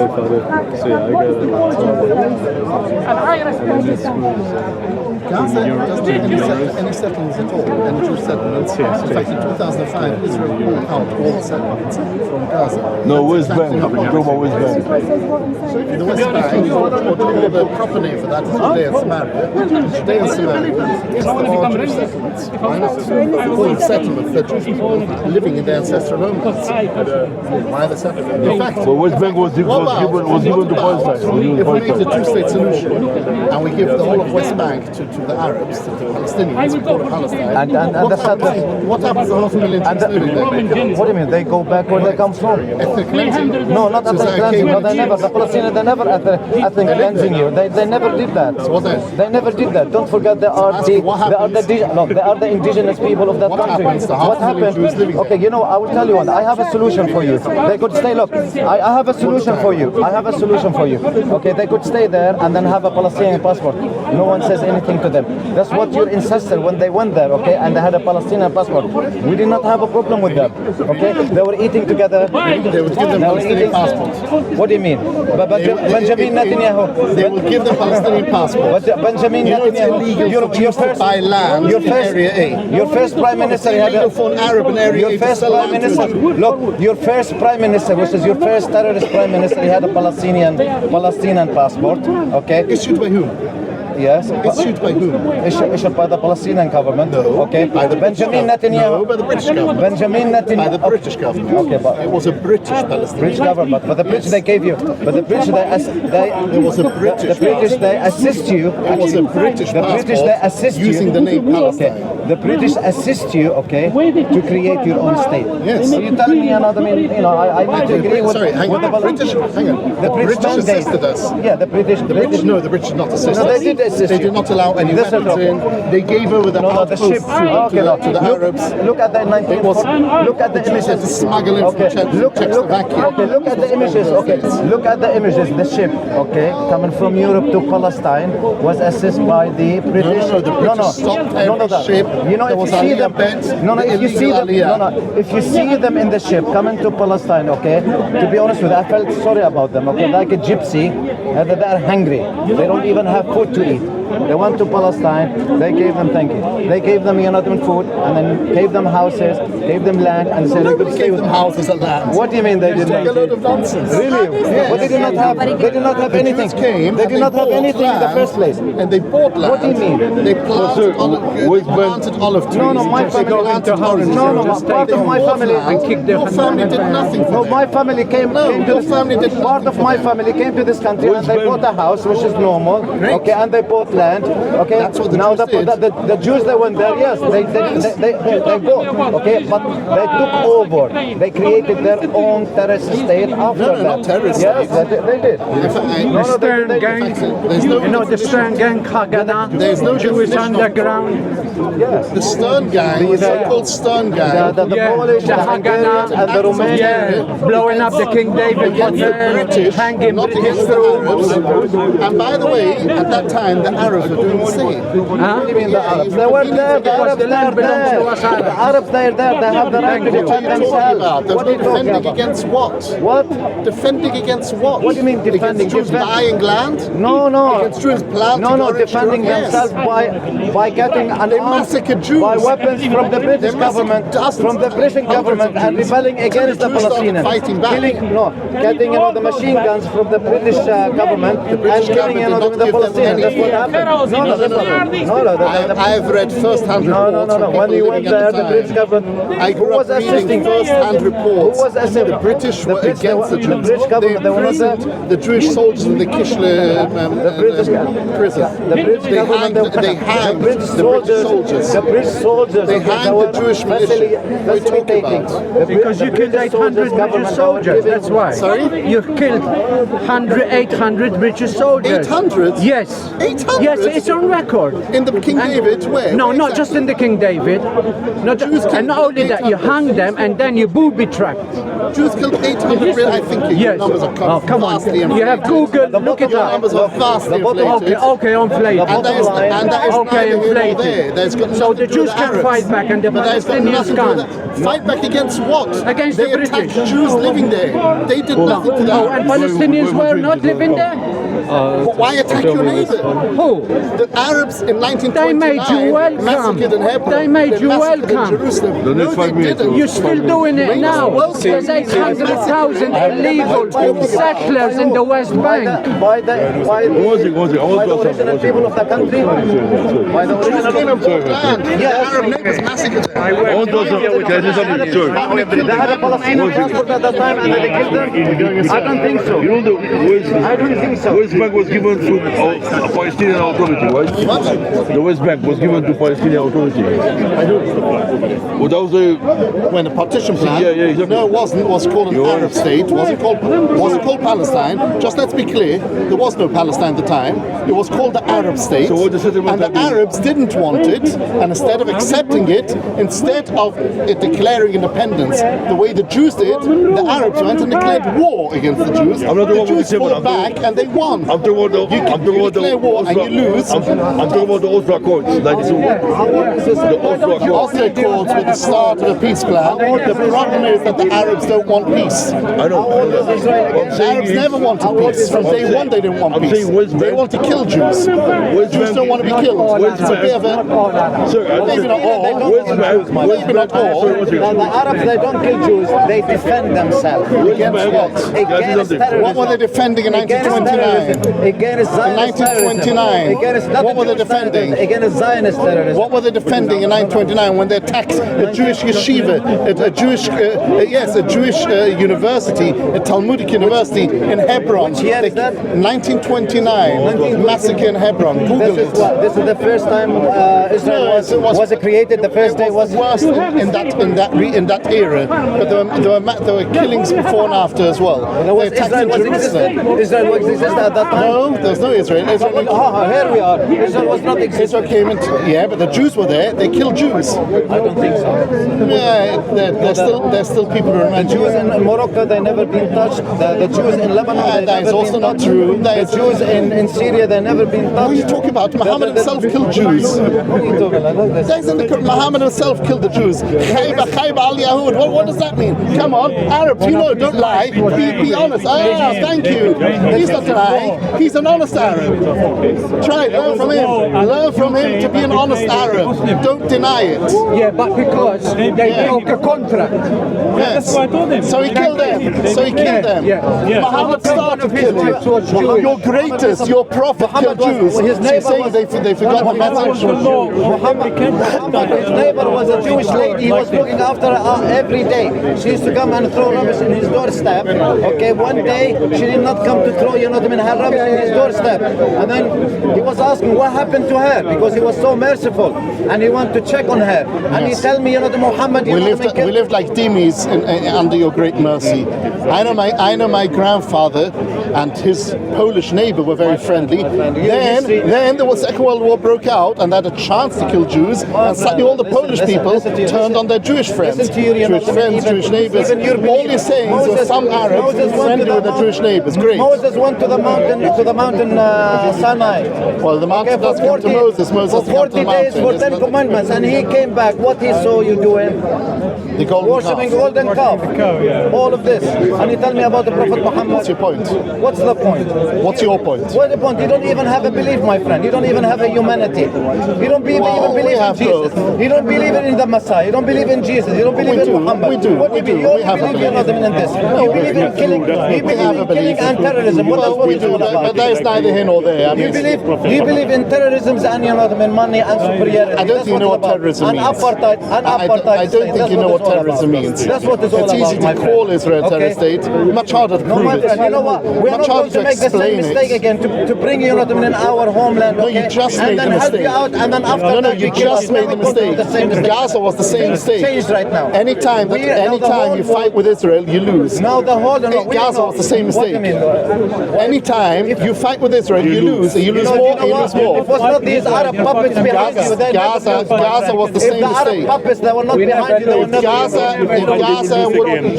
So yeah, I got it. And this was Gaza doesn't have any settlements at all, any Jewish settlements. In fact, in 2005, Israel pulled out all the settlements from Gaza. No, West Bank. Global West Bank. The West Bank, or the proper name for that is Judea and Samaria. Judea and Samaria is the all Jewish settlements. Full settlements, the Jewish people living in their ancestral homelands. Why the settlement? In fact, But West Bank was given to Palestine. if we make the two-state solution and we give the whole of West Bank to the Arabs, to the Palestinians, we call it Palestine, And what happens to 500,000 Jews living there? What do you mean? They go back where they come from? Ethnic cleansing? No, not ethnic cleansing. No, they never. The Palestinians, they never ethnic cleansing you. They never did that. So what then? They never did that. Don't forget they are the indigenous people of that What country. happens to What 500,000 Jews living happened? there? Okay, you know, I will tell you one. I have a solution for you. They could stay. Look, I have a solution for you. I have a solution for you. Okay, they could stay there and then have a Palestinian passport. No one says anything to them. That's what your ancestors when they went there. Okay, and they had a Palestinian passport. We did not have a problem with them. Okay, they were eating together. They would give them They were Palestinian eating- passports. What do you mean? Benjamin Netanyahu. They will give them Palestinian passports. Benjamin You know it's Netanyahu. illegal for Jews to buy land in Area A. Your first prime minister It's had illegal for an Arab in Area A your to first sell prime land to minister. a Jew. Look, your first prime minister, which is your first terrorist prime minister, he had a Palestinian passport. Okay. Issued by whom? Yes. Issued by whom? Issued by the Palestinian government. No, Okay. by the British Benjamin government. Netanyahu. No, by the British government. Benjamin Netanyahu. By the British government. Okay, but It was a British Palestinian. British government, but the British they gave you, but the British It was a British the British they assist you. It was a British The British they passport assist you using the name Palestine. Okay, the British assist you, okay, to create your own state. Yes. So you're telling me another, I need to agree with. Sorry, hang with on. the British, hang on. The British British mandate. assisted us. Yeah, the British. No, the British did not assist No, us. they did assist They you. did not allow any This is weapons okay. in. They gave over the No, the outposts ship. to the Arabs. Look at the 19. Look at the Jews had to images. smuggle in from Czechoslovakia. Okay, look at the images. Okay, look at the images. The ship, okay, coming from Europe to Palestine was assisted by the British. No, the British stopped every ship. You know, There if was you see Aliyah them, bet, no, the if you see illegal them, Aliyah. if you see them in the ship coming to Palestine, okay, to be honest with you, I felt sorry about them. Okay, like a gypsy, they're hungry. They don't even have food to eat. They went to Palestine. They gave them, thank you. They gave them food, and then gave them houses, gave them land, and said they could Nobody stay gave with them houses and land. What do you mean they did Like a not? load of nonsense. Really? But they did not have. They did not have The anything. Jews came They and did not have bought anything in the land, first place. And they bought land. What do you mean? They planted olive trees. No, my They family. planted orange trees. Part of my family. Your family did nothing for No, them. my family came No, to your this. family did Part nothing of for my them. family came to this country and they bought a house, which is normal. Great. Okay, and they bought land. Okay, That's what the now Jews did. the Jews they went there. Yes, they bought. Okay, but they took over. They created their own terrorist state after No, that. not terrorist Yes, state. they did. In fact, No, The Stern they- Gang, There's no you know the definition. Stern Gang, Haganah, There's no Jewish definition of- underground. Yes. The Stern Gang, the so-called Stern Gang, The Yeah, Polish, the the Hungarians, Haganah, and the Romanians. Yeah, blowing up the King David against the British, hanging not British against the troops. Arabs. And by the way, at that time, the Arabs were doing the same. What do you mean the Arabs? They were there. The Arabs the land they're belongs there. to us Arabs. The Arabs they're there. They have the right to What are defend you talking themselves. about? There's What are no you talking defending about? against what? What? Defending against what? What do you mean defending? Against Jews Defend- buying land? No. Against Jews planting No, orange defending trees? themselves by getting an They arms, massacred Jews. by weapons from the British They massacred government, dozens, from the British hundreds government, of and Jews. rebelling against the Jews started Palestinians. fighting back. Getting the machine guns from the British government British and killing government did the not give them Palestinians. That's what any- happened. I've read first-hand reports. No. from people When you living went at there, the the time. British government, I who grew was up reading assisting? first-hand reports. Who was assisting? The British were British, against the Jews. The British government, they were not there. imprisoned the Jewish soldiers in the Kishle prison. The British They government, hanged the British soldiers. The British soldiers. They okay, hanged were the Jewish militia. What are you talking facilitating. about? Because you killed 800 British soldiers, that's why. Sorry? You killed 800 British soldiers. 800? Yes. 800? Yes, it's on record. In the King David, where? No, Where not exactly? just in the King David. Not Jews killed and not only that, you 800. hang them and then you booby trap. Jews killed 800, I think your Yes. numbers are Oh, come on. vastly You inflated. have Google, look it Your up. numbers are vastly Okay, inflated. okay, inflated. And that is Okay, neither here nor inflated. there. There's got So nothing the to do Jews with can Arabs. fight back and the But that has got Palestinians nothing to do with can't. that. Fight back against what? Against they the British. attacked Jews living there. They did nothing to Oh, that. and Palestinians were not living there? But why attack your neighbor? Who? The Arabs in 1929 They made you welcome. massacred in Hebron. They made you massacred in welcome. Jerusalem. The No, next they 5 minutes. didn't. You're still doing it now. welcome. There's 800,000 illegal settlers in the West Bank. By the One second. I by want the to original people of the country. By the Jews original came and people. bought land. The Arab neighbors massacred them. I want to can I say something? Sorry. They had a Palestinian passport at that time and they killed them. I don't think so. You know the West, I don't think so. West Bank was given to Palestinian Authority, right? The West Bank was given to Palestinian Authority. Well, that was the When the partition plan, Yeah, exactly. no, it wasn't. It was called an Arab state. Wasn't called Palestine. Just let's be clear. There was no Palestine at the time. It was called the Arab state. So what the settlement and the that mean? Arabs didn't want it. And instead of accepting it, instead of it declaring independence, the way the Jews did, the Arabs went and declared war against the Jews. I'm not the The one with Jews the fought seven, I'm back and they won. I'm talking about the You declare war and you lose. I'm talking about the Oslo Accords. Like the Oslo Accords. Oslo Accords were the start of a peace plan. The problem is that the Arabs don't want peace. I know. The Arabs never wanted peace. From day one, they didn't want I'm peace. saying West They Bank- want to kill Jews. Jews don't want to be killed. West It's a bit of a, Sir, maybe not all. West Bank, Maybe not all. The Arabs, they don't kill Jews, they defend themselves. Against what? Against terrorism. What were they defending in Against 1929? terrorism. Against Zionist 1929. terrorism. Against not What were they Jewish defending? terrorism, against Zionist terrorism. What were they defending in 1929 when they attacked a Jewish yeshiva, a Jewish, a Jewish university, a Talmudic university in Hebron? Which year is that? 1929. Massacre in Hebron. Google This it. is what? This is the first time Israel was it created? The first day was. worse in that era, but there were killings before and after as well. There was They attacked Israel in was Jerusalem. existed. Israel was existed at that time. No, there's no Israel. Israel, Here we are. Israel was not existed. Israel came into but the Jews were there. They killed Jews. I don't think so. Yeah, there's still people who The remember. Jews in Morocco, they never been touched. The Jews in Lebanon, they that is never also been not touched. true. That The is- Jews in Syria, they never been touched. What are you talking about? Muhammad himself killed Jews. What are you talking about? That's in the Quran. Muhammad himself killed the Jews. Khayba al Yahud. What does that mean? Come on, Arabs, don't lie. Be honest. Thank you. He's not lying. He's an honest Arab. Try it. Learn from him. Learn from him to be an honest Arab. Don't deny it. Yeah, but because they broke a contract. Yes. what I told him. So he killed them. Muhammad started killing. Your greatest, your prophet killed Jews. His So you're neighbor saying was- they forgot the message. Muhammad, his neighbor was a Jewish lady. He was looking after her every day. She used to come and throw rubbish in his doorstep. Okay, one day she did not come to throw, her rubbish in his doorstep. And then he was asking what happened to her because he was so merciful and he wanted to check on her. And he tell me, the Muhammad, We lived like dhimmis under your great mercy. I know my grandfather and his Polish neighbor were very friendly. Then the Second World War broke out and they had a chance to kill Jews, and suddenly all the Polish people turned on their Jewish friends. Jewish friends, Jewish neighbors. All you're saying is there some Arabs friendly with their Jewish neighbors. Great. Moses went to the mountain Sinai. Well, the mountain Okay, doesn't come to Moses. Moses for comes to 40 the days mountain. for It's 10 not- commandments, and he came back. What he saw you doing? The golden Worshipping calf. golden calf. All of this. And you tell me about the Prophet Muhammad. What's your point? What's the point? What's your point? What's the point? You don't even have a belief, my friend. You don't even have a humanity. You don't even Well, we believe in have Jesus. both. You don't believe in the Messiah. You don't believe in Jesus. You don't believe We in do. Muhammad. We do. What We you do. believe? You We only have a believe belief. in this. You believe in killing. You believe have a in killing belief. and terrorism. What else? What We is it do, all about? but that is neither here nor there. I mean, You believe in terrorism and in money and superiority. I don't That's think you know it's what about. terrorism And means. apartheid. And I apartheid. don't think you know what terrorism means. That's what it's all It's about. easy my to friend. call Israel a Okay? terrorist state. Much harder to No, prove my friend, you it. know what? We not much going harder to to make the same explain mistake it. again to bring you know, in our homeland. No, Okay? you just and made then the help mistake. you out, and then after No, that you give just us- made the we're going to do mistake. the same mistake. Gaza was the same Things mistake. changed right now. Anytime Now the you whole fight with Israel, you lose. Now the whole Gaza was the same What do you mistake. mean? Anytime you fight with Israel, you lose. And you lose more, and you lose more. It was not these Arab puppets behind you. They Gaza was the if same the Arab mistake. puppets that were not behind you, they were never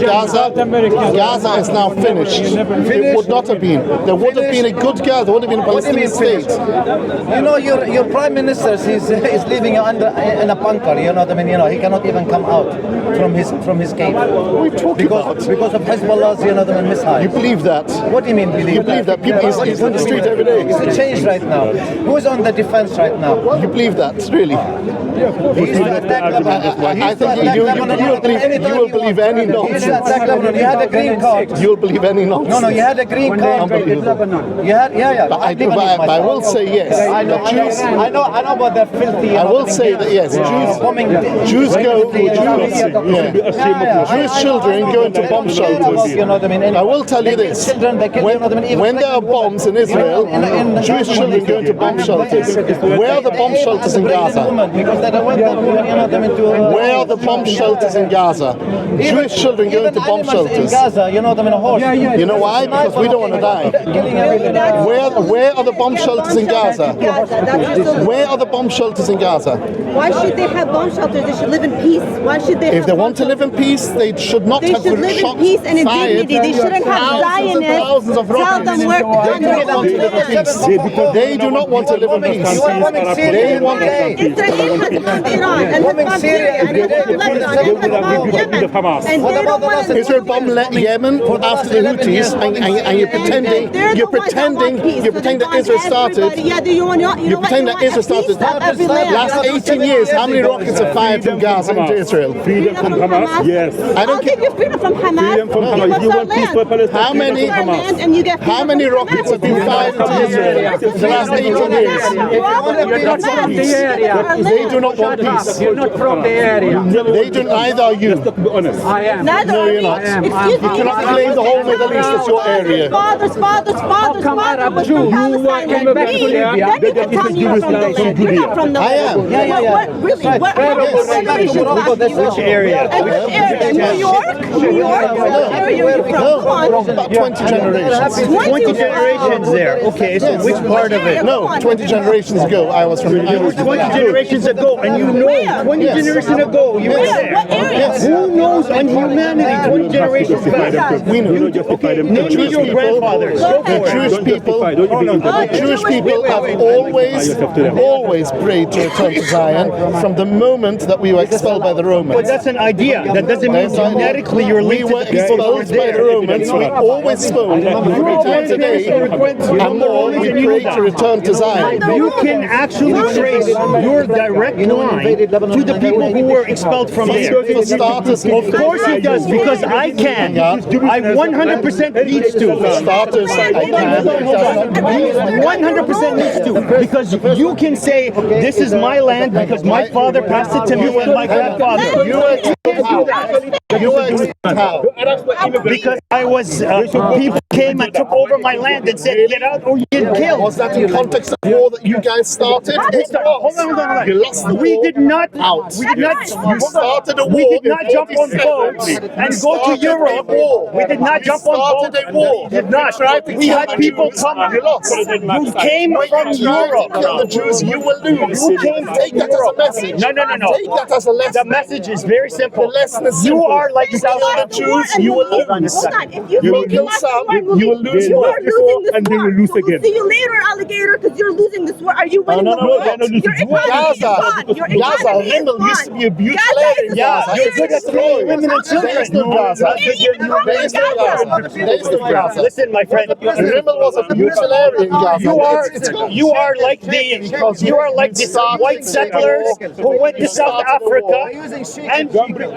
Gaza is now finished. It would not have been. There would have been a good Gaza. There would have been a What do you Palestinian mean state. You know, your prime minister is living in a bunker. You know what I mean? You know, he cannot even come out from his cave because of Hezbollah's missile. You believe that? What do you mean believe? You believe that people he's in the street every day? It's a change right now. Who's on the defense right now? You believe that, really? He used to attack Lebanon. I think you will believe any He used to nonsense. attack Lebanon. You had a green card. You'll believe any nonsense. No, you had a green card. Unbelievable. You had, yeah. But I will say yes. I know about that filthy. I will say that yes, Jews go. Jewish children go into bomb shelters. You know what I mean? I will tell you this: when there are bombs in Israel, Jewish children go into bomb shelters. Where are the bomb shelters in Gaza? Where are the bomb shelters in Gaza? Jewish children go into bomb shelters. In Gaza, you know them in a horse. You know why? Because we don't want to die. Where are the bomb shelters in Gaza? Where are the bomb shelters in Gaza? Why should they have bomb shelters? They should live in peace. Why should they? If they want to live in peace, they should not They have should live shot, in peace and in fired dignity. They shouldn't have thousands of Zionists tell them where They do not want to live in peace. They do not want to live in peace. They want Israel has bombed Iran and has bombed Syria and has bombed Lebanon and has bombed Yemen. And they don't want to. Israel bombed Yemen after the Houthis, and you're pretending that Israel started. Yeah, do you want? You pretend that Israel started. Last 18 years, how many rockets have fired from Gaza into Israel? Freedom from Hamas? Yes. I don't I'll give you freedom from Hamas. Freedom from Hamas. Give If you us our want peace for land. Palestine, How many? Give us our land and you get How many rockets have been fired into Israel in the last 18 years? You're not from the area. They do not want peace. You're not from the area. They do neither are you. Be honest. I am. Neither No, are you're we. not. Excuse me. You cannot claim the whole Middle East as your area. Fathers come Arab was Jews? from You Palestine came like back to me. Libya. Then you can tell me you're from the land. You're not from the I land. am. Really? What generation Which area? And which area? New York? New York? What area are you from? Come on. About 20 generations. 20 generations there. Okay, so which part of it? No, 20 generations ago, I was from. 20 generations ago, and you know, Where? 20 Yes. generations ago, you were Where? there. What area? Who knows on humanity 20 generations back? We know. Justify them. Name me your grandfathers. Go The for it. Jewish people, the Jewish people have always prayed to return to Zion from the moment that we were expelled by the But Romans. that's an idea. That doesn't mean genetically you're We linked to were the people who were expelled by the there. Romans. We always spoke. We return today, and more we pray to return to Zion. You can actually trace your direct line to the people who were expelled from there. For starters, Of course it does, because I can. I 100% needs to. For starters, I can. 100% needs to, because you can say this is my land because my father passed it to me and my grandfather. You were how? Because I was people came and took over my land and said get out or you get killed. Was that in context of the war that you guys started? Hold on. You lost the We war. did not. Out. We did not. You started a war. We did not in jump on 47. boats and You go to started Europe. a war. We did not You jump on boats. started a war. We did not. tried to We kill had the people Jews. come. You lost. You came When from you tried Europe. to kill the Jews, you will lose. You came Take that as a message. No. Take that as a The lesson. message is very simple. The lesson is You simple. are like You South kill the Jews, you will lose. Hold on. If you You will think kill that's some, why you will lose you more. are losing this And they war. will lose So we'll again. see you later, alligator, because you're losing this war. Are you winning no, the no, war? they're not losing. Your economy is Gaza, gone. Your Gaza, economy is Rimmel used to gone. be a beautiful Gaza area is in gone. Gaza. You're good at throwing women and There children. is no Gaza. Ain't even home There in is no Gaza. Gaza. There is no Gaza. Listen, my friend. Rimmel was a beautiful area in Gaza. You are like this white settlers who went to South Africa and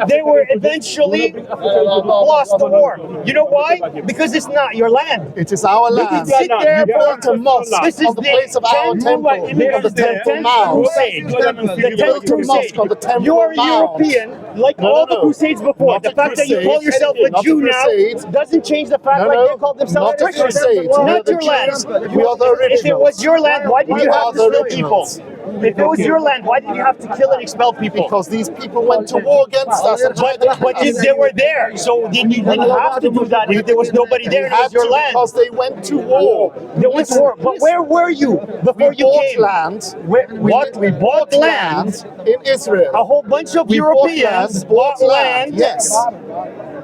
they were eventually lost the war. You know why? Because it's not your land. It is our You land. can sit there, You built a mosque this is on the place of our temple, on the Temple Mount. The built a 10th mosque on the crusade. Temple You're Mount. European, like No, all no, the crusades before. not The a fact that you call crusade, yourself a not a Jew now crusade. doesn't change the fact No, like no, they call themselves not a Christians. crusade. It's We are not the your Jews. land. We are the If it originals. was your land, why did We you are have to the kill people? originals. If it was your land, why did you have to kill and expel people? Because these people went to war against us and tried to But they were there, so you didn't have to do that if there was nobody there and it was your land. because they went to war. They went to war. But where were you before We you bought came? land. We bought land. In Israel. A whole bunch of We bought Europeans land, bought land. Yes.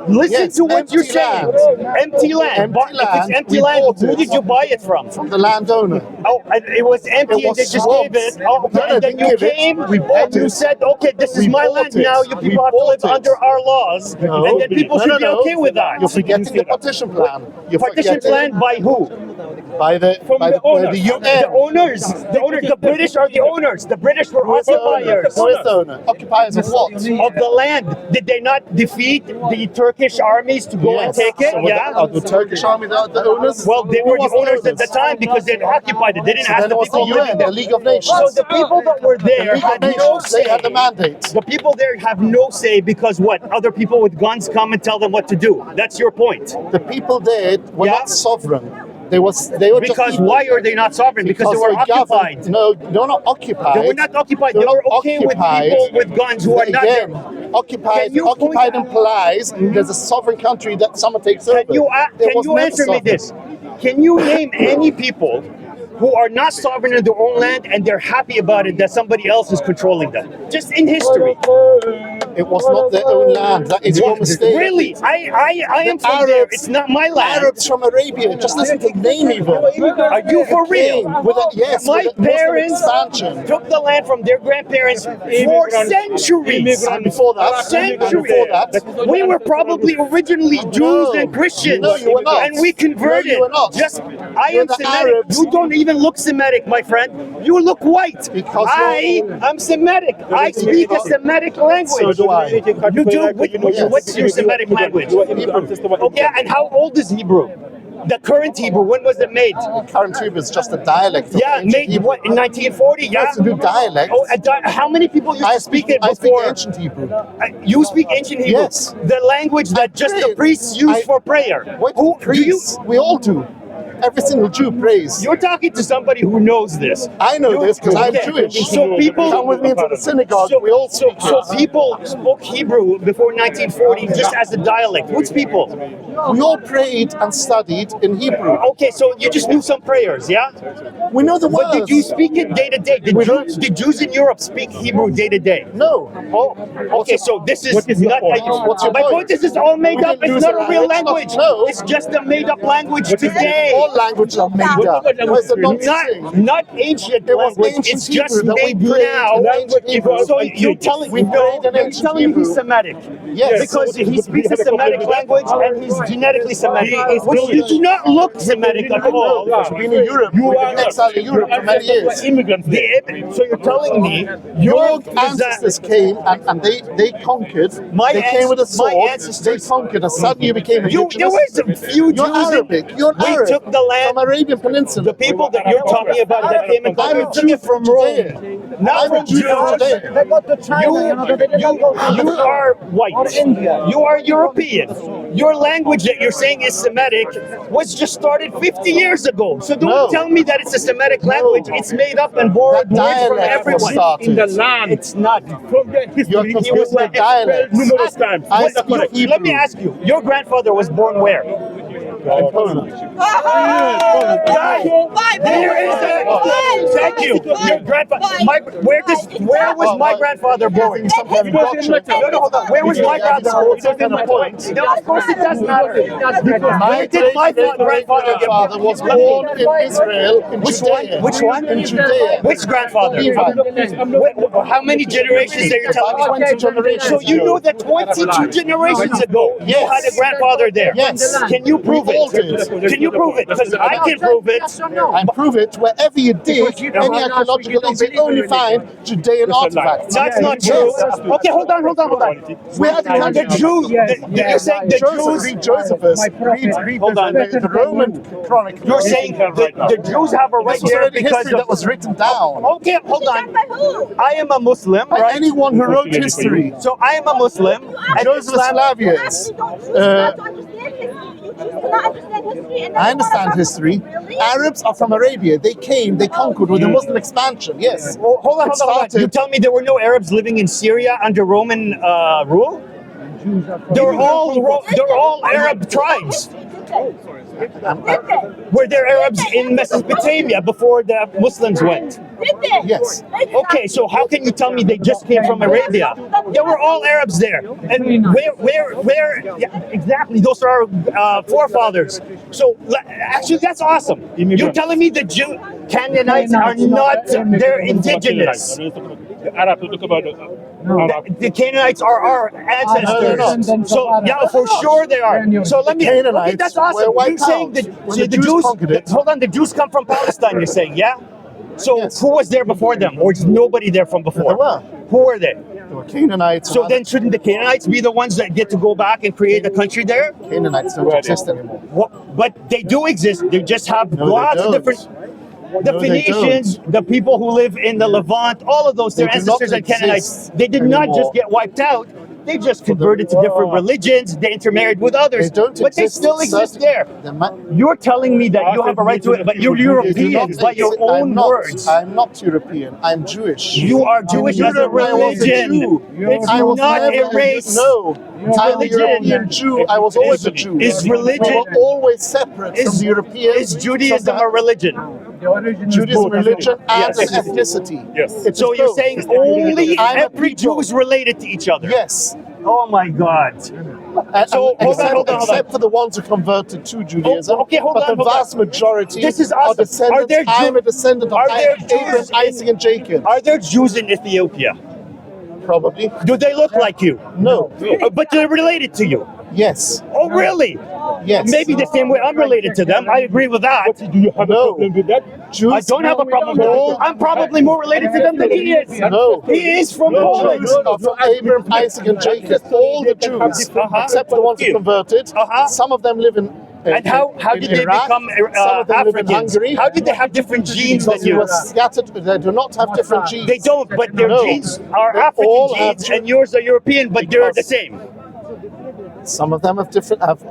Listen Yes, to what you're empty saying. land. Empty land. Empty But if it's land, empty we land, bought who it. did you buy it from? From the landowner. Oh, and it was empty It and was they just gave swamps. it. Oh, okay. No, no, And then didn't you give it. came We bought and you it. said, okay, this is We my bought land it. now. You We people have to bought live it. under our laws. No. And then people No, should no, be no. okay with that. You're forgetting the partition plan. You're Partition forgetting plan by who? by the owners. UN. The owners. The owners. The British are the owners. The British were occupiers. Who is the owner? Occupiers of what? Of the land. Did they not defeat the Turkish armies to go and take it? So are the Turkish army the owners? Well, they Who were the was owners at the time because they'd occupied it. They didn't So ask then the it was the people living UN, there. the League of Nations. So the people that were The there League of had no Nations, they say. had the mandate. The people there have no say because what? Other people with guns come and tell them what to do. That's your point. The people there were Yeah. not sovereign. They were just Because people. why are they not sovereign? Because they were governed- occupied. No, they're not occupied. They were not occupied. They They're were not okay with occupied. people with guns who are not there. Again, occupied. Can you point Occupied out- implies there's a sovereign country that someone takes over. Can you There can was you never answer me sovereign. this? Can you name any people who are not sovereign in their own land and they're happy about it that somebody else is controlling them? Just in history. It was not their own land. That is your mistake. Really? I am from there. It's not my land. Arabs from Arabia. Just listen to the name even. Are you for real? Yes, My with a Muslim parents expansion. took the land from their grandparents for centuries. And before that, Centuries. We were probably originally Jews and Christians. No, you were not. And we converted. No, you were not. Just, I You're am the Semitic. Arabs. You don't even look Semitic, my friend. You look white. Because I am Semitic. I speak a Semitic language. So do I. You do? What's your Semitic language? Okay, and how old is Hebrew? The current Hebrew, when was it made? Current Hebrew is just a dialect. Of Yeah, ancient made Hebrew. what, in 1940? Yeah. It's a new dialect. Oh, how many people used to speak it I speak before? ancient Hebrew. You speak ancient Hebrew? Yes. The language that just the pray. priests use for prayer. What Who do you? priests? We all do. Every single Jew prays. You're talking to somebody who knows this. I know this because I'm Okay. Jewish. So people come with me into the synagogue. We all speak so it. people spoke Hebrew before 1940 just as a dialect. Which people? We all prayed and studied in Hebrew. Okay, so you just knew some prayers, yeah? We know the words. But did you speak it day to day? Did Jews in Europe speak Hebrew day to day? No. Oh, okay. So this is not. What's your My point? point is, it's all made We up. didn't It's use not a a real language. language. No. It's just a made-up language today. All languages are made up. Where's the nonsense? Not ancient There was language. ancient It's just Hebrew that we made prayed now. in ancient Hebrew. So you're telling We me prayed in you're ancient telling me he's Hebrew. Semitic. Yes. Because he speaks a Semitic language and he's genetically Semitic. Which you do not look Semitic at all. We've been in Europe. We've been exiled in Europe for many years. So you're telling me Your ancestors came and they conquered. My They came with a ans- my sword. ancestors- They conquered. And suddenly you became there indigenous. were some few You're Jews. Arabic. You're We Arab. took the land. From Arabian Peninsula. The people that you're talking about that came and I'm a took Jew it from today. Rome. Not I'm a from Jew Jews. today. They go to China, You are white. Or India. You are European. Your language that you're saying is Semitic was just started 50 years ago. So don't No. tell me that it's a Semitic language. It's made up and borrowed That words from dialect was everyone. started. It's not. You're confusing the dialect. Numerous times. I speak Hebrew. Let me ask you. Your grandfather was born where? In Poland. There is a. Thank you. Your grandfather. Where was my grandfather born? Some kind of doctrine. No, hold on. Where was my grandfather? Some kind of point. No, of course it does matter. My Where did my grandfather get grandfather was born in Israel, in Judea. Which one? In Judea. Which grandfather? How many generations are you telling me? 20 generations So you ago. know that 22 generations ago, you had a grandfather there. Yes. Can you prove called it? it. Can you prove it? Because I can prove it. And prove it wherever you dig any archaeological things, you only find Judean artifacts. That's not true. Okay, hold on. We had The Jews. You're saying the Jews. Read Josephus. Read Hold on. the Roman Chronicle. You're saying the Jews have a right this was there already because history that was written down Okay, hold on. By who? I am a Muslim, by right? anyone who wrote history. So I am a Muslim, and Joseph Islam. Flavius. I understand history. Arabs are from Arabia. They came, they conquered with the Muslim expansion. Yes. Well, hold on. It You started- tell me there were no Arabs living in Syria under Roman rule? They're all Arab tribes. Were there Arabs in Mesopotamia before the Muslims went? Yes. Okay, so how can you tell me they just came from Arabia? They were all Arabs there. And where, yeah, exactly, those are our forefathers. So, actually, that's awesome. You're telling me the Canaanites are not, they're indigenous. The Canaanites are our ancestors. No. So, yeah, for sure they are. So let me, Canaanites okay, that's were awesome. wiped You're saying out that when so the Jews conquered it. hold on, the Jews come from Palestine, you're saying, yeah? So Yes. who was there before them? Or is nobody there from before? There were. Who were they? There were Canaanites. So then shouldn't the Canaanites be the ones that get to go back and create a country there? Canaanites don't exist anymore. But they do exist. They just have No, they lots of don't. different. The No, they Phoenicians, the people who live in the Levant, all of those, their They do not ancestors and Canaanites, exist they did not anymore. just get wiped out. They just converted to different religions. They intermarried with others, They don't but they exist still in exist certain- there. There might- You're telling me that you have a right to it, but you're They do not European by your exist. own words. I'm not European. I'm Jewish. You are Jewish In as a Europe, I was a religion. Jew. It's I was not never a race. No, I'm a religion. European Jew. I was always a Jew. Is religion- We were always separate from the Europeans. Is Judaism from a religion? Judaism, religion, and Yes. an ethnicity. Yes. It's So you're both. saying only I'm a every Jew people. is related to each other? Yes. Oh my God. And, So, hold on. except for the ones who converted to Judaism. Oh, okay, hold but on, the vast majority This is are awesome. descendants. Are there I'm Jew- a descendant of are there Abraham, Jews in- Isaac, and Jacob. Are there Jews in Ethiopia? Probably. Do they look like you? No. But they're related to you. Yes. Oh, really? Yes. Maybe the same way I'm related to them. I agree with that. Do you have a No. problem with that? Jews, I don't have a problem with All- that. I'm probably more related to them than he is. No. He is from Poland. Jews of Abraham, Isaac, and Jacob. All the Jews, except for the ones who converted. Uh-huh. Some of them live in. And how in did they Iraq. become Some of them live in Africans? Hungary. How did they have different genes than Because we you? were scattered. They do not have different genes. They don't, but their No. genes are They African all have genes, Jew- and yours are European, but they're the Because- same. Some of them have different. Have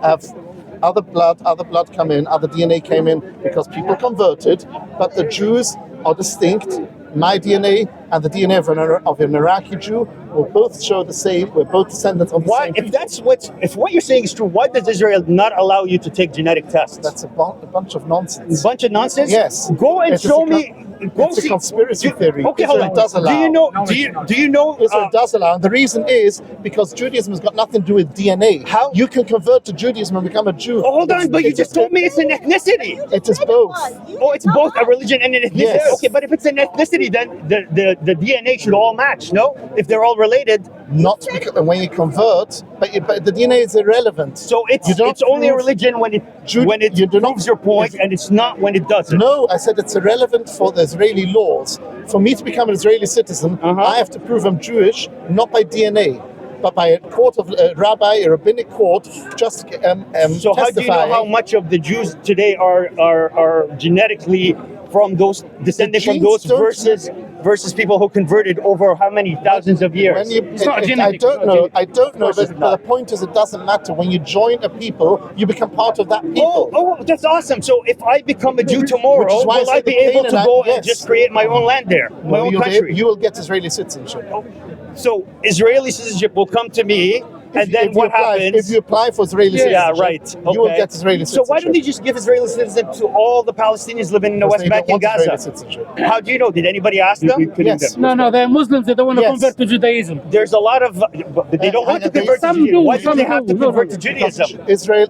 other blood come in. Other DNA came in because people converted. But the Jews are distinct. My DNA and the DNA of an Iraqi Jew will both show the same. We're both descendants of the Why, same. if what you're saying is true, why does Israel not allow you to take genetic tests? That's a bunch of nonsense. a bunch of nonsense. Yes. Go and It's a show con- me. Go it's a see. conspiracy theory. Okay, hold Israel on. does allow. Do you know? Do you know? Israel does allow. And the reason is because Judaism has got nothing to do with DNA. How? You can convert to Judaism and become a Jew. Oh, hold on, but you It's- just told me it's an ethnicity. It is both. Oh, it's both a religion and an ethnicity. Yes. Okay, but if it's an ethnicity, then the DNA should all match, no? If they're all related. Not because when you convert, but the DNA is irrelevant. So it's You don't it's only a prove- religion when it You do not- proves your point, and it's not when it doesn't. No, I said it's irrelevant for the Israeli laws. For me to become an Israeli citizen, I have to prove I'm Jewish, not by DNA, but by a court of a rabbi, a rabbinic court, just So how do you know testifying. how much of the Jews today are genetically from those descended from genes those don't- versus people who converted over how many thousands of years? When you, not genetic, I don't know. I don't know. course it's But not. the point is, it doesn't matter. When you join a people, you become part of that people. Oh, that's awesome. So if I become a Jew tomorrow, Which is why I will I said be the able to Canaanite- go and yes. just create my own land there, my own country? You will get Israeli citizenship. So Israeli citizenship will come to me, and then If what you apply, happens? If you apply for Israeli citizenship, Yeah, right. you will Okay. get Israeli So citizenship. why don't they just give Israeli citizenship to all the Palestinians living in the Because West they Bank don't and want Israeli Gaza? citizenship. How do you know? Did anybody ask them? Yes. No, they're Muslims. They don't want to Yes. convert to Judaism. There's a lot of, but they don't want to They- convert to some Judaism. do, Why do some they have to do. No, convert to no. Judaism? Israel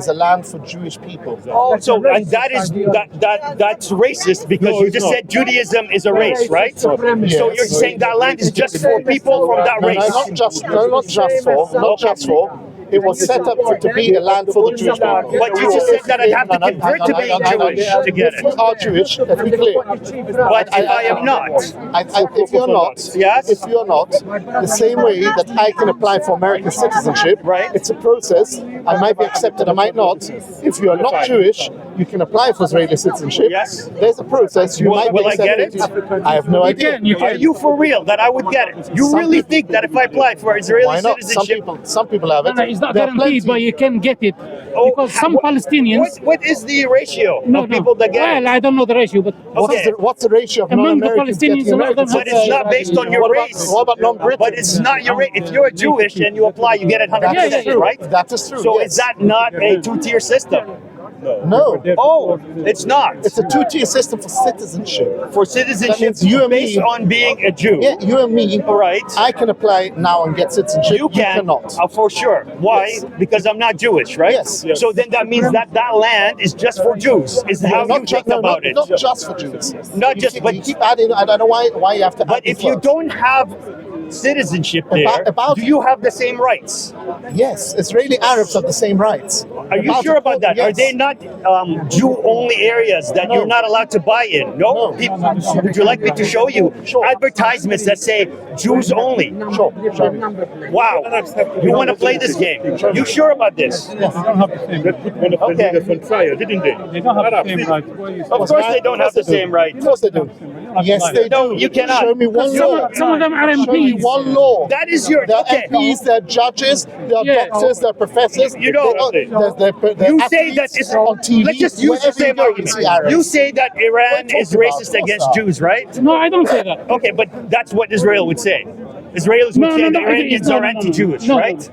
is a land for Jewish people. Oh, so and that's racist because you just said Judaism is a race, right? So Yes. you're saying that land is just for people from that No, race. not just for. It was set up to be a land for the Jewish people. But you just said that I'd have to convert to being Jewish to get If you it. are Jewish, let's be clear. But if I am not, If you're not, Yes. if you're not, the same way that I can apply for American citizenship, Right. it's a process. I might be accepted, I might not. If you are not Jewish, you can apply for Israeli citizenship. Yes. There's a process. You might be will I get accepted. I have no idea. are you for real that I would get it? You Some really people- think that if I apply for Israeli Why not? citizenship, Some people have it. No, it's not There are guaranteed, but plenty. you can get it. Because some Palestinians. what is the ratio of people that get Well, it? I don't know the ratio, but What's the ratio of Among the non-Americans Palestinians, getting a lot of them American have- But it's not based on your What about- race. what about non-Britons? But it's not your race. If you're Jewish and you apply, you get it 100%, That is true. right? That is true. So yes. is that not a two-tier system? No. Oh, it's not. It's a two-tier system for citizenship. For That citizenship means you and based me- on being a Jew. Yeah, you and me. Right. I can apply now and get citizenship. You can, cannot. for sure. Why? Yes. Because I'm not Jewish, right? Yes. Yes. So then that means that that land is just for Jews. Is how you Not ju- think no, about not, it. Not just for Jews. Not You just- keep- but- you keep adding. I don't know why you have to. But add if these you words. don't have citizenship there, About- do you have the same rights? Yes, Israeli Arabs have the same rights. Are you sure about that? Are Yes. they not Jew-only areas that No. you're not allowed to buy in? No? No. People, would you like me to show you Sure. advertisements that say Jews only? Sure. Sure. Wow. You want to play this game? You sure about this? They don't have the same. They put one of the Okay. leaders on trial, didn't they? They don't have the same right. Of course they don't have the same right. Of course they do. Yes, they No, do. you cannot. Show me one law. some of them are Show me MPs. one law. That is your... They're Okay. MPs, they're judges, they're Yeah. doctors, they're professors. You know, they're You say that athletes it's on TV. Let's just use the Wherever you same go, you argument. see Arabs. You say that Iran What are you is talking about? racist Of course against not. Jews, right? no, I don't say that. Okay, but that's what Israel would say. Israelis would say the Iranians are anti-Jewish, no. right?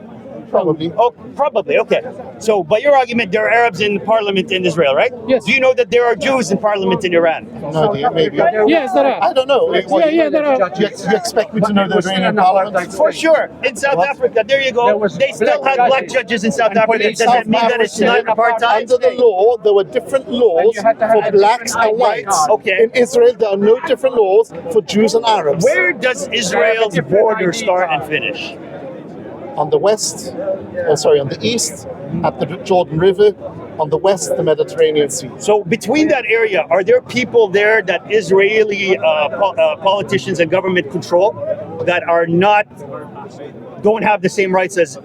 Probably. Oh, probably. Okay. So, by your argument, there are Arabs in parliament in Israel, right? Yes. Do you know that there are Jews in parliament in Iran? No idea, maybe. Yes, there are. I don't know. Yeah, there are. You expect me to know the Iranian parliament? For sure. In South Africa, there you go. They still had black judges in South Africa. Does that mean that it's not apartheid? Under the law, there were different laws for blacks and whites. Okay. In Israel, there are no different laws for Jews and Arabs. Where does Israel's border start and finish? On the west, on the east, at the Jordan River. On the west, the Mediterranean Sea. So between that area, are there people there that Israeli politicians and government control that are not, don't have the same rights as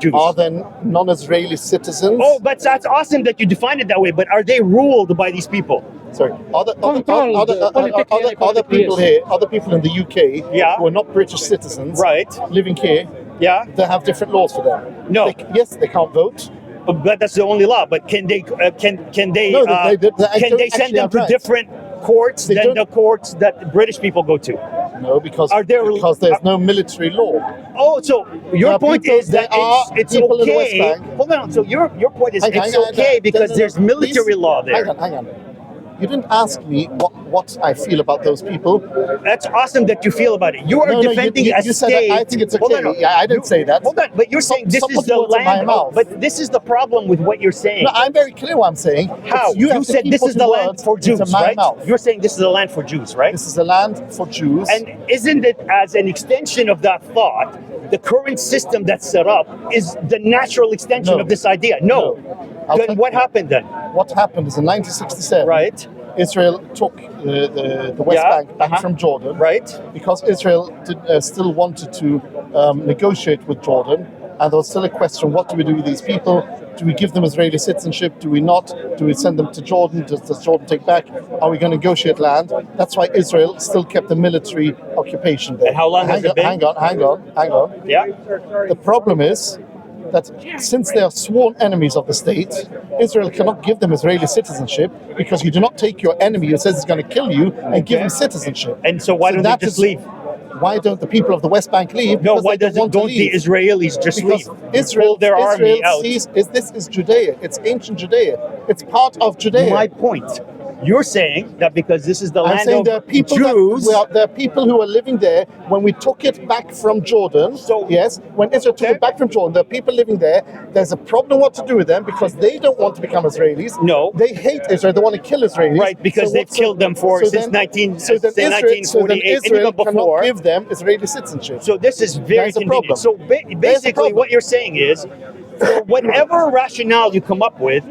Jews? Are there non-Israeli citizens? Oh, but that's awesome that you define it that way. But are they ruled by these people? Sorry, other Politically, people yes. here, other people in the UK Yeah. who are not British citizens, Right. living here, Yeah. they have different laws for them. No. Yes, they can't vote. But that's the only law. But can they No, they can don't they send actually them have to rights. different courts They than don't- the courts that British people go to? No, because Are there- there's no military law. Oh, so your There are point people- is that there are it's people in the West okay. Bank. Hold on. So your point is Hang on, it's hang on, okay hang on. because No, there's military please. law there. Hang on. You didn't ask me what I feel about those people. That's awesome that you feel about it. You are No, defending you a said state. that I think it's Hold okay. on, Yeah, I didn't say that. Hold on, but you're saying this Stop is putting the words in my land. mouth. But this is the problem with what you're saying. No, I'm very clear what I'm saying. How? You, have to said keep this is putting the land words for Jews, into my right? mouth. You're saying this is the land for Jews, right? This is a land for Jews. And isn't it as an extension of that thought, the current system that's set up is the natural extension No. of this idea? No. I'll Then tell what you. happened then? What happened is in 1967, Right. Israel took the West Yeah, Bank back from Jordan, Right. because Israel still wanted to negotiate with Jordan, and there was still a question: what do we do with these people? Do we give them Israeli citizenship? Do we not? Do we send them to Jordan? Does Jordan take back? Are we going to negotiate land? That's why Israel still kept a military occupation there. And how long has it been? Hang on. Yeah. The problem is that since they are sworn enemies of the state, Israel cannot give them Israeli citizenship, because you do not take your enemy who says he's going to kill you and give him citizenship. And so why don't they that just is- leave? Why don't the people of the West Bank leave? No, Because why they don't don't the Israelis just Because leave? Israel, Pull their army Israel out. sees this is Judea. It's ancient Judea. It's part of Judea. My point. You're saying that because this is the I'm land saying of there are people Jews. there are people who are living there. When we took it back from Jordan, So- yes, when Israel took it back from Jordan, there are people living there. There's a problem what to do with them because they don't want to become Israelis. No. They hate Israel. They want to kill Israelis. Right, because they've killed them since 1948 and Israel even before. cannot give them Israeli citizenship. So this is very There's a convenient. problem. So basically, problem. what you're saying is, for whatever rationale you come up with,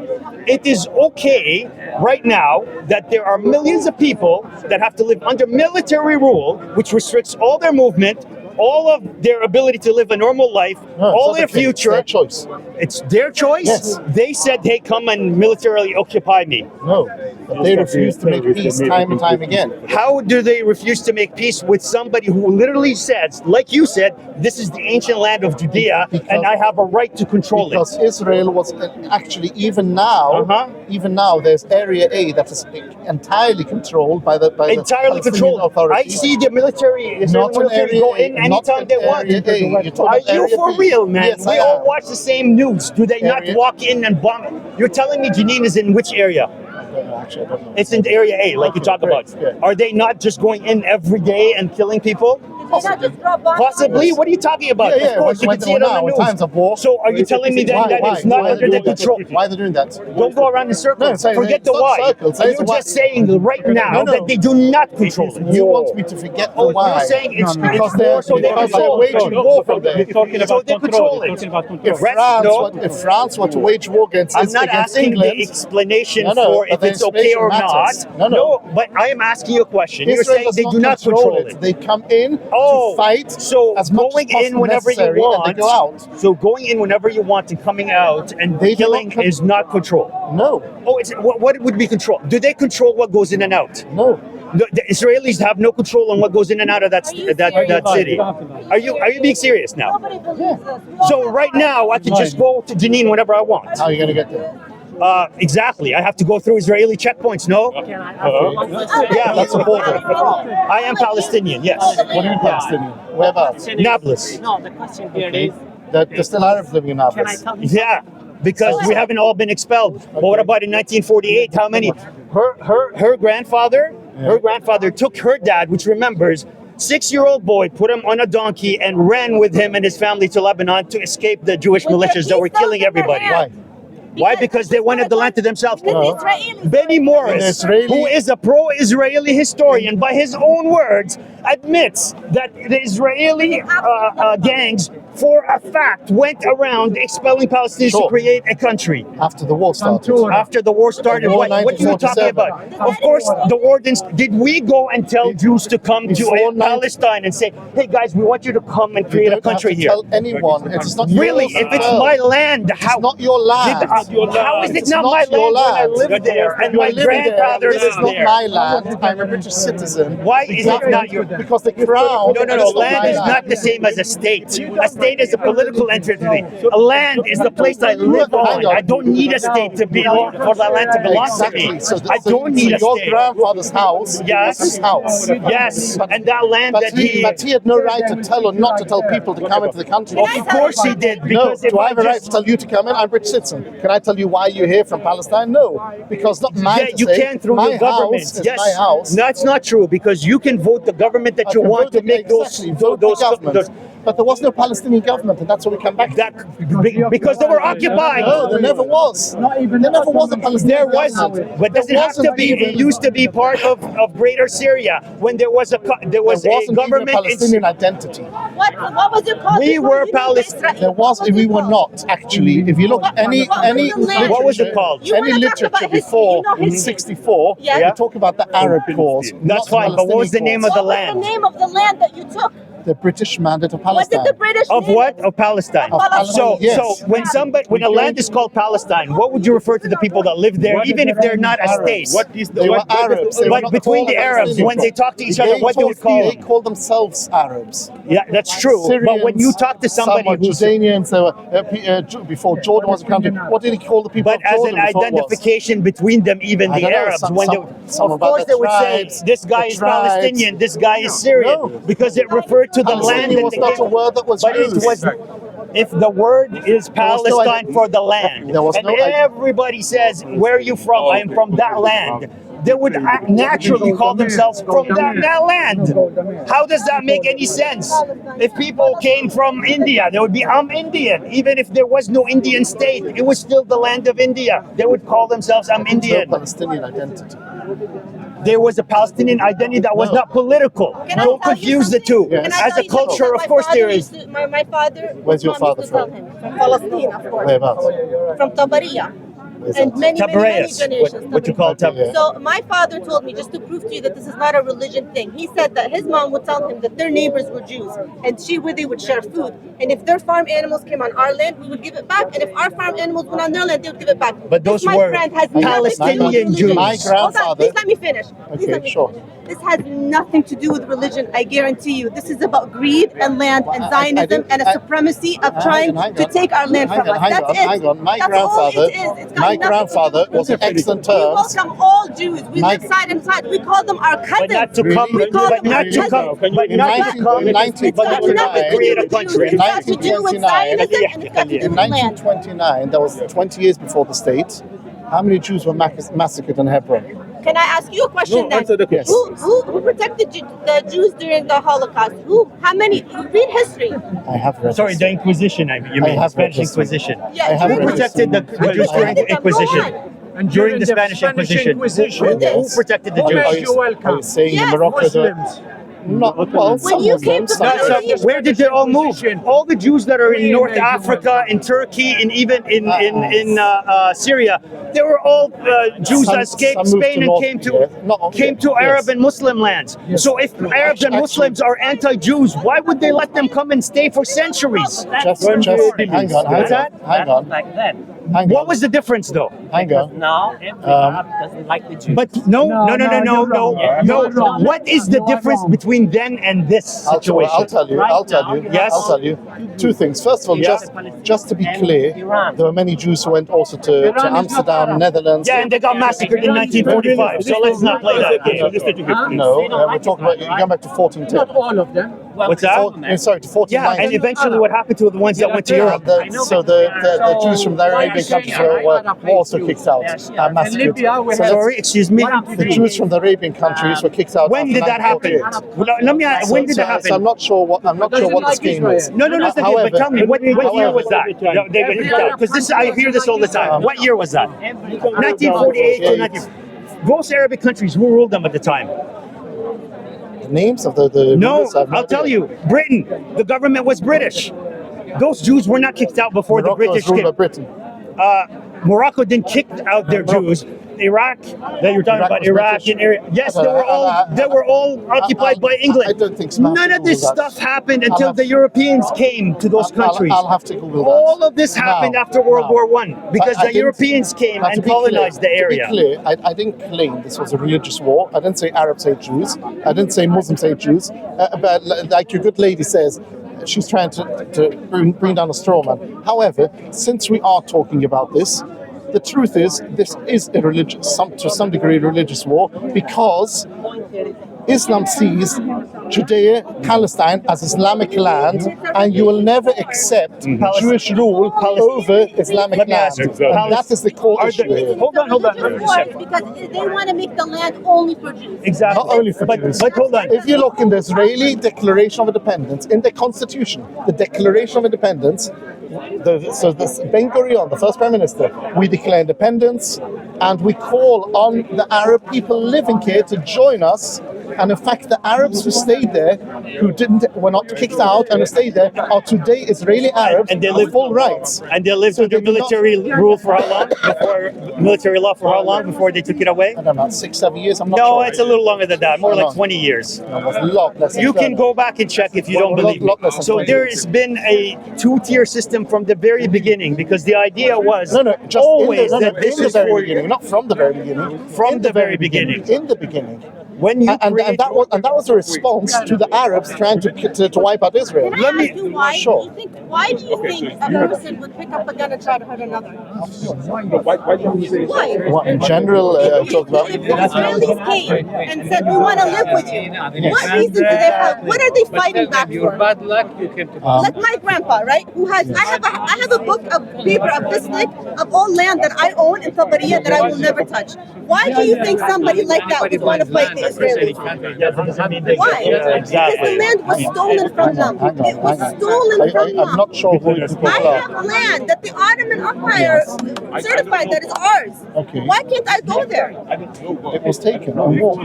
it is okay right now that there are millions of people that have to live under military rule, which restricts all their movement, all of their ability to live a normal life, No, it's all not their the case. It's future. their choice. It's their choice. Yes. They said, "Hey, come and militarily occupy me." No, but they refuse to make peace time and time again. How do they refuse to make peace with somebody who literally says, like you said, this is the ancient land of Judea and I have a right to control it? Because Israel was actually even now, there's Area A that is entirely controlled by the Entirely Palestinian controlled. Authority. I see the military, Israeli Not an military Area go A, in not anytime an they want. Area A. You're talking Are about you Area for B. real, man? Yes, We I all am. watch the same news. Do they not Area- walk in and bomb? You're telling me Jenin is in which area? Actually, I don't know. It's in Area A, like you talk Great, about. yeah. Are they not just going in every day and killing people? Possibly. What are you talking about? Yeah, yeah. Of course, you when can see it on now, the in news. times of war. So are you telling me then that it's not Why are under they the doing that? control? Why are they doing that? Don't go around in No, circles. I'm saying Forget it's the not why. circles. You're It's why. just saying right now No, no. that they do not control it. You want me to forget the Oh, why? you're saying it's because more so they because control. they're waging war from there. He's talking So about they control control. it. He's talking about control. If Rest, if France were to wage war against, I'm not against asking England, the explanation No, no, for but if the it's okay or explanation matters. not. No. But I am asking you a question. You're Israel saying does they do not control it. They come in Oh, to fight so as much going as possible in whenever you necessary, want. and they go out. So going in whenever you want and coming out and They do killing not con- is not control. No, Oh, what would be control? Do they control what goes in and out? no. The Israelis have no control on what goes in and out of that Are you that serious? city. Are you being serious now? Nobody believes us. So right now I can just go to Jenin whenever I want. How are you going to get there? Exactly. I have to go through Israeli checkpoints. No. Yeah, that's a border. I am Palestinian. Yes. What do you mean Palestinian? Whereabouts? Nablus. No, the question here is, There's still Arabs living in can I Nablus. tell you? Yeah. Because we haven't all been expelled. But what about in 1948? How many? Her grandfather took her dad, which remembers, 6-year-old boy, put him on a donkey and ran with him and his family to Lebanon to escape the Jewish militias that were killing everybody. Why? Why? Because they wanted the land to themselves. Because Israelis. Benny Morris, An Israeli- who is a pro-Israeli historian, by his own words, admits that the Israeli gangs, for a fact, went around expelling Palestinians to Sure. create a country. After the war started. After the war started, War what are you talking 1947. about? Of course, the war did we go and tell Jews to come to Before Palestine and say, hey guys, we want you to come and You create a don't have country to here? tell anyone. It's not Really? yours If to it's tell. my land, how? It's not your land. How is it It's not not my your land when I land. live there and You are my living there. grandfather This is lives not there? my land. I'm a British citizen. Why is it not your? Because the crown. No. is not Land my is not the same as a state. A state is a political entity. A land is the place I live on. I don't need a state to belong for the land to belong to me. Exactly. So I don't need a your state. grandfather's house Yes. was his house. Yes, and that land But that he had no right to tell or not to tell people to come into the country. Of course he did. No, Because if do I have a right to just- tell you to come in? I'm a British citizen. Can I tell you why you're here from Palestine? No, because not mine Yeah, to you say. can through my your government. house is Yes, my house. that's not true because you can vote the government that I you can want vote to the- make exactly, vote the government. those But there was no Palestinian government, and that's what we come back to. that because they were occupied. No, there never was. There never was a Palestinian There wasn't, government. but doesn't There have to wasn't be. even- It used to be part of Greater Syria when there was a There wasn't even a government. Palestinian identity. What was it called? We before were you knew Palestine. Israel? There was, What we it were called? not actually. If you look at any literature, What was it called? You any wanna talk literature about history, before you know history. 64, Yeah. we talk about the Arab cause. That's not fine, but what was the Palestinian name of cause. the What was land? the name of the land that you took? The British Mandate of Was Palestine. it the British Of name? what? Of Palestine. Of Palestine, So, yes. so when a land is called Palestine, what would you refer to the people that live there, even if they're not a state? Arabs. They were Arabs. They were But not between called the Arabs, Palestinians. when they talk to each other, what they would call They them? call themselves Arabs. Yeah, that's true. But when you talk to somebody some were who's Jordanians, they were, before Jordan was a country, what did he call the people but of as Jordan an before it was? identification between them, even I the don't know, Arabs, some- when some- they, some of about course the they would tribes, say this guy the is tribes. Palestinian, this guy is Syrian, No. because it referred to the land Palestinian and was the not a word that was but used. it was if the word is was no Palestine identity. for the land, There was and no identity. everybody says, where are you from? I am from that land. They would naturally call themselves from that land. How does that make any sense? If people came from India, they would be, I'm Indian. Even if there was no Indian state, it was still the land of India. They would call themselves, I'm No Indian. Palestinian identity. There was a Palestinian identity that was not political. Can I Don't tell you confuse the two. something? Can I As tell a you something culture, that of course there is. My father. Where's your his mom father used to tell from? him. From Palestine, of course. Whereabouts? From Tabaria. Where's And that? many Tabarayas, generations. what you call Tabarayas. So my father told me, just to prove to you that this is not a religion thing, he said that his mom would tell him that their neighbors were Jews and they would share food. And if their farm animals came on our land, we would give it back. And if our farm animals went on their land, they would give it back. But those This, my were friend, has nothing to do with Palestinian religion. Jews. My Hold on, grandfather- please let me finish. Please Okay, let me sure. finish. This has nothing to do with religion, I guarantee you. This is about greed and land and Zionism and a supremacy of trying to take our land from us. That's it. Hang on. My That's all grandfather, it is. It's got my nothing to do grandfather with was in religion. excellent We terms. welcome all Jews. We My- live side and side. We call them our cousins. But not to come, We call but them not our to come, cousins. but In not to 19 come, in It's got nothing to 1929, do create a with country. Jews. It's got to do with 1929. Zionism and it's got to do In with land. 1929, that was 20 years before the state, how many Jews were massacred in Hebron? Can I ask you a question No, then? answer the question. Who protected the Jews during the Holocaust? Who? How many? Read history. I have read sorry, this. the Inquisition, you I mean, the have read Spanish this. Inquisition. Yeah, I have Jews Who read protected the this. Jews during the Go on. Inquisition? And During the Spanish Inquisition. Inquisition, Who protected the Who Jews? made you welcome? Are you saying Yes. in Morocco Muslims. not well, some you came Muslims, to some No, so Christians. where did they all move? All the Jews that are in North Africa, in Turkey, and even in Syria, they were all Jews Some- that escaped some moved Spain to and North- came to yeah, not- yes. Arab and Muslim lands. So if Arabs and actually- Muslims are anti-Jews, why would they let them come and stay for centuries? Just hang on, What's that? hang on, Like that. hang What on, was the difference, though? hang on. Now every Arab doesn't like the Jews. But no. What is the difference between then and this I'll situation? tell you. Yes. I'll tell you. Two things. First of all, Yeah. just to be clear, there were many Jews who went also to Amsterdam, Netherlands. Yeah, and they got massacred in 1945. So let's not play that game. No, we're talking about you're going back to 1410. Not all of them. What's that? Sorry, to 1490. Yeah, and eventually what happened to the ones that went to Europe? So the Jews from the Arabian countries were also kicked out and massacred. Libya, we So have- Sorry, excuse me. the Jews from the Arabian countries were kicked out. When after did that happen? 1948. Well, let me ask, when did that So I'm happen? not sure what the scheme is. No, listen here, but tell me, what year was that? Because this, I hear this all the time. What year was that? 1948 to 19... Most Arabic countries, who ruled them at the time? The names of the No, rulers, I have no I'll tell idea. you. Britain. The government was British. Those Jews were not kicked out before Morocco the British is ruled by came. Britain. Morocco didn't kick out their Jews. Iraq, that you're talking Iraq about, was Iraq British. and Iraq. Yes, they were all occupied by England. I don't think so. None of this Google that. stuff happened I'll until have the to- Europeans came to those countries. I'll have to Google that. All of this happened Now, after World now. War One because I the didn't- Europeans came now, to and be clear- colonized the area. To be clear, I didn't claim this was a religious war. I didn't say Arabs hate Jews. I didn't say Muslims hate Jews. But like your good lady says, she's trying to bring down a straw man. However, since we are talking about this, the truth is this is a to some degree religious war because Islam sees Judea, Palestine as Islamic land, and you will never accept Jewish rule over Islamic Let me land. ask you, And that is the core Are issue there- here. hold on. Religious wars because they want to make the land only for Jews. Exactly. Not only for but, Jews. but hold on. If you look in the Israeli Declaration of Independence, in the Constitution, the Declaration of Independence, so this Ben Gurion, the first Prime Minister, we declare independence and we call on the Arab people living here to join us. And in fact, the Arabs who stayed there, were not kicked out and who stayed there, are today Israeli Arabs And they with live full rights. And they lived So under they do not- military rule for how long? Military law for how long before they took it away? I don't know, 6-7 years. I'm not No, sure. it's a little longer than that. More How like long? 20 years. No, it was a lot less than You can 12. go back and check if you Well, don't believe me. lot less than So 20 there years. has been a two-tier system from the very beginning because the idea was No, just always in the that this very is for beginning, not from the very beginning. From In the very beginning. In the beginning. When you and that was a response to the Arabs trying to wipe out Israel. Can I ask you why? Sure. Why do you think a person would pick up a gun and try to hurt another? Why? What, in general, talk about. If the Israelis came and said, we want to live with you, what reason do they have? What are they fighting back for? Bad luck, you came to Like my grandpa, right? Who has, I have a book of paper of this thick of all land that I own in Tabariya that I will never touch. Why do you think somebody like that would want to fight the Israelis? Why? Because the land was stolen from them. It was stolen from them. I'm not sure who the people I are. have land that the Ottoman Empire certified that is ours. Okay. Why can't I go there? It was taken on war.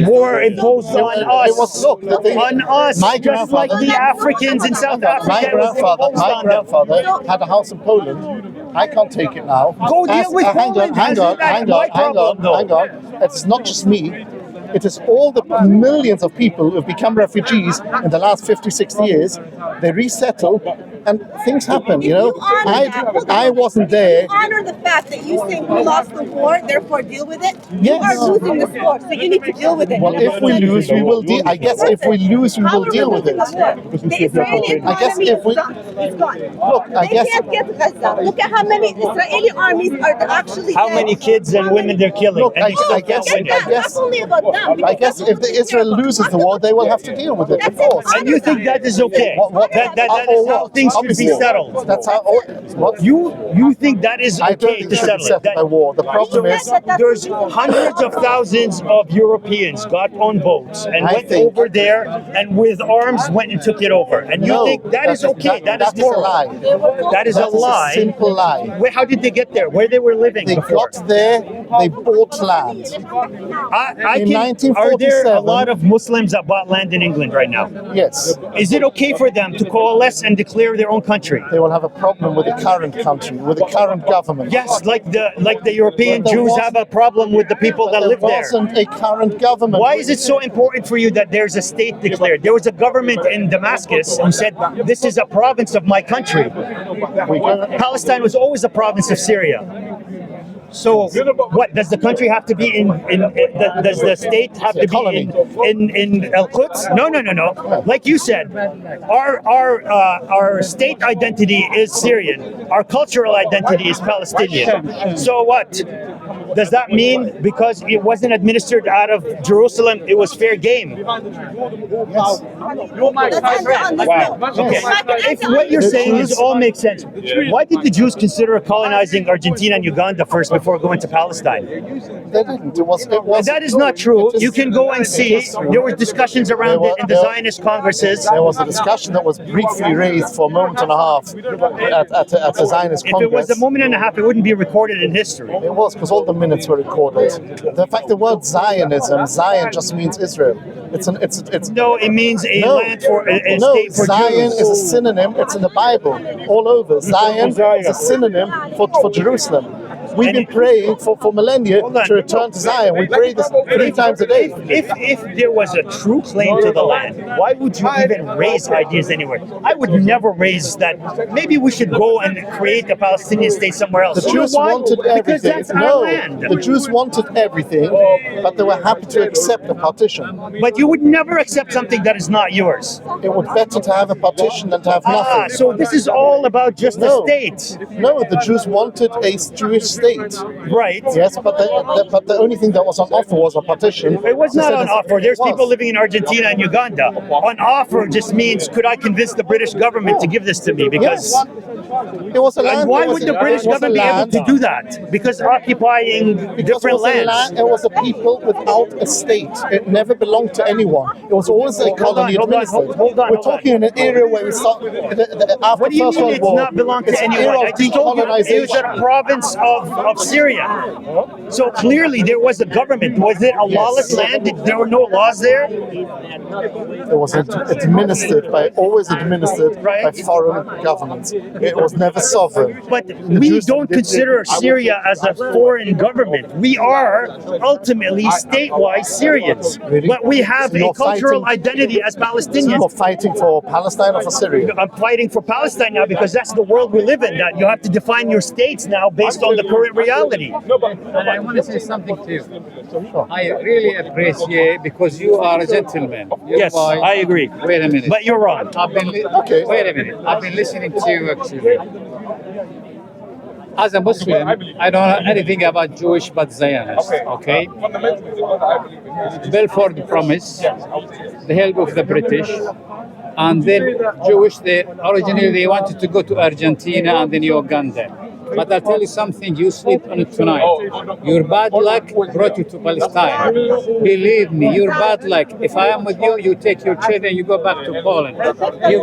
war imposed on us. It was, look, on us, my just like grandfather- the Africans in South Africa. My it was grandfather, imposed on them. had a house in Poland. I can't take it now. Go deal with Poland. Hang on. It's not just me. It is all the millions of people who have become refugees in the last 50, 60 years. They resettle and things happen, you know. I wasn't there. You honor the fact that you say we lost the war, therefore deal with it. Yes. You are losing the war, so you need to deal with it. Well, if we lose, we will deal. I guess if we lose, we How will are deal with it. losing the war? The Israeli I guess economy if we- is gone. It's gone. Look, I They guess- can't get Gaza. Look at how many Israeli armies are actually How dead. many kids and women they're killing. Look, and I they still guess- can't win Get it. that. That's only about them. I guess if the Israel loses the war, they will have to deal with it, of course. And you think that is okay? What- That or is how what? things should be Obviously. settled. That's how. What? You think that is I don't okay think to it should be settle it? settled by war. The problem is, There's hundreds of thousands of Europeans got on boats and I went think- over there and with arms went and took it over. And you No, think that is okay? That is a moral. lie. That is a That is lie. a simple lie. How did they get there? Where they were living They before? got there. They bought land. In Are there a 1947 lot of Muslims that bought land in England right now? Yes, Is it okay for them to coalesce and declare their own country? they will have a problem with the current country, with the current government. Yes, like the European But there Jews was- have a problem with the people that There live there. wasn't a current government. Why is it so important for you that there's a state declared? There was a government in Damascus who said, this is a province of my country. Palestine was always a province of Syria. So, what does the country have to be does the state have to be in El Quds? No. Like you said, our state identity is Syrian. Our cultural identity is Palestinian. So what? Does that mean because it wasn't administered out of Jerusalem, it was fair game? Yes. Wow. Okay. If what you're saying is all makes sense, why did the Jews consider colonizing Argentina and Uganda first before going to Palestine? They didn't. It was. That is not true. You can go and see. There were discussions around it in the Zionist congresses. There was a discussion that was briefly raised for a moment and a half at a Zionist If congress. it was a moment and a half, it wouldn't be recorded in history. It was because all the minutes were recorded. In fact, the word Zionism, Zion just means Israel. It's No, it means a no, land for a no. state for Zion Jews. is a synonym. It's in the Bible all over. Zion is a synonym for Jerusalem. We've been praying for millennia to return to Zion. We pray this 3 times a day. If there was a true claim to the land, why would you even raise ideas anywhere? I would never raise that. Maybe we should go and create a Palestinian state somewhere else. The You know Jews why? wanted Because everything. that's our No, land. the Jews wanted everything, but they were happy to accept a partition. But you would never accept something that is not yours. It would better to have a partition than to have nothing. So this is all about just the state. No, the Jews wanted a Jewish state. Right. Yes, but the only thing that was on offer was a partition. It was not on offer. There's It was. people living in Argentina and Uganda. On offer just means, could I convince the British government to give this to me? Because Yes. It was a land. and why it was would the a- British it was a government be able land- to do that? Because occupying Because different it was a lands. land- It was a people without a state. It never belonged to anyone. It was always a colony administered. We're talking in an era where we start after What do you First mean World it's War. not belong to it's an anyone? era I of just told you it was decolonization. a province of Syria. So clearly there was a government. Was it a lawless land? There were no laws there? It was administered by foreign governments. It was never sovereign. But we don't consider Syria as a foreign government. We are ultimately statewide Syrians. Really? But we have So a you're cultural fighting- identity as So you're Palestinians. fighting for Palestine or for Syria? I'm fighting for Palestine now because that's the world we live in. That you have to define your states now based on the current reality. And I want to say something to you. I really appreciate because you are a gentleman. You're Yes, wise. I agree. Wait a minute. But you're wrong. I've been Okay. Wait a minute. I've been listening to you actually. As a Muslim, I don't know anything about Jewish but Zionists. Okay. Balfour Promise, the help of the British, and then Jewish. They originally they wanted to go to Argentina and then Uganda. But I'll tell you something, you sleep on it tonight. Your bad luck brought you to Palestine. Believe me, your bad luck. If I am with you, you take your children, you go back to Poland. You,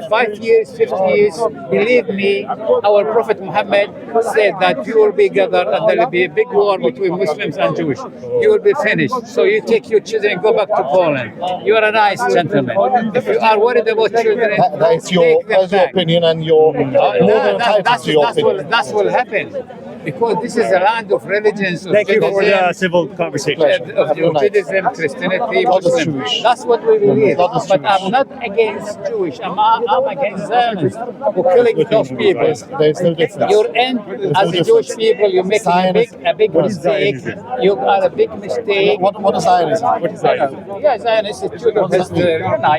5 years, 50 years, believe me, our Prophet Muhammad said that you will be gathered and there will be a big war between Muslims and Jewish. You will be finished. So you take your children and go back to Poland. You are a nice gentleman. If you are worried about children, That is your, take them that is your back. opinion, and you're more than entitled to your opinion. That's what will happen. Because this is a land of religions. Of Thank you for the Judaism, civil conversation. of Judaism, Christianity, God is Muslim. Jewish. That's what we believe. God is But Jewish. I'm not against Jewish. I'm against Zionists who killing those people. There's no difference. Your end as a Jewish people, you're making a big What is mistake. You are a big mistake. What is Zionism? What is Zionism? Yeah, Zionist is children has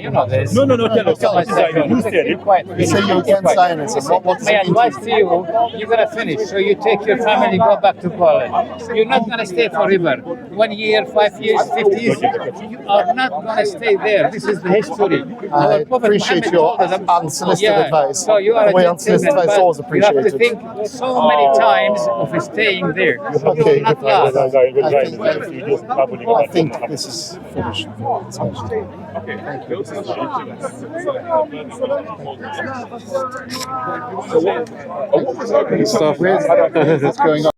you know this. No, tell us. What is Zionism? Who said it? You say you're against Zionism. What does My it mean? advice to you, you're gonna finish. So you take your family, go back to Poland. You're not gonna stay forever. 1 year, 5 years, 50 years. You are not gonna stay there. This is the history. I Our Prophet appreciate Muhammad your told us- unsolicited advice. So you are The a way gentleman, unsolicited advice is but always you have to appreciated. think so many times of staying there. Okay. Do not last. I think this is finished. Stuff. What's going on?